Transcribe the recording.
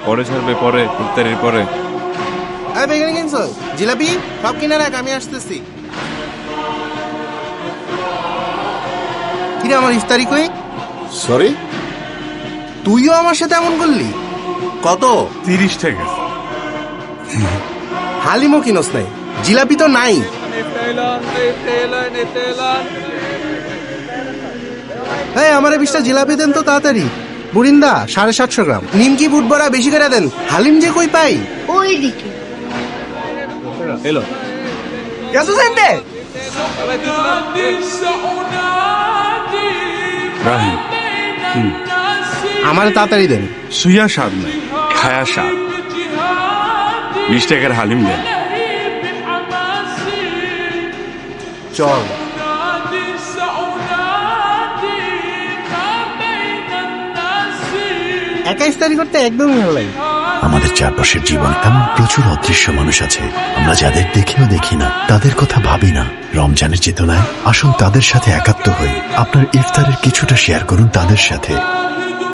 পরে ছাড়বে, পরে ইফতারির পরে। বেগুনি কিনছো? জিলাপি সব কিনে রাখ, আমি আসতেছি। কিরে আমার ইফতারি কই? সরি, তুইও আমার সাথে এমন করলি? কত? 30 টাকা। হালিমও কিনস নাই, জিলাপি তো নাই। এই আমারে 20টা জিলাপি দেন তো তাড়াতাড়ি। বুরিন্দা 750 গ্রাম, নিমকি বুট বড়া বেশি করে দেন। হালিম যে কই পাই? ওইদিকে এলো গেছো সেন্টে? রাহিম, আমারে তাড়াতাড়ি দেন। সুইয়া স্বাদ নাই, খায়া স্বাদ। 20 টাকার হালিম দেন। চল। একা ইফতারি করতে একদমই ভালো লাগে। আমাদের চারপাশের জীবন এমন প্রচুর অদৃশ্য মানুষ আছে, আমরা যাদের দেখেও দেখি না, তাদের কথা ভাবি না। রমজানের চেতনায় আসুন তাদের সাথে একাত্ম হই। আপনার ইফতারের কিছুটা শেয়ার করুন তাদের সাথে।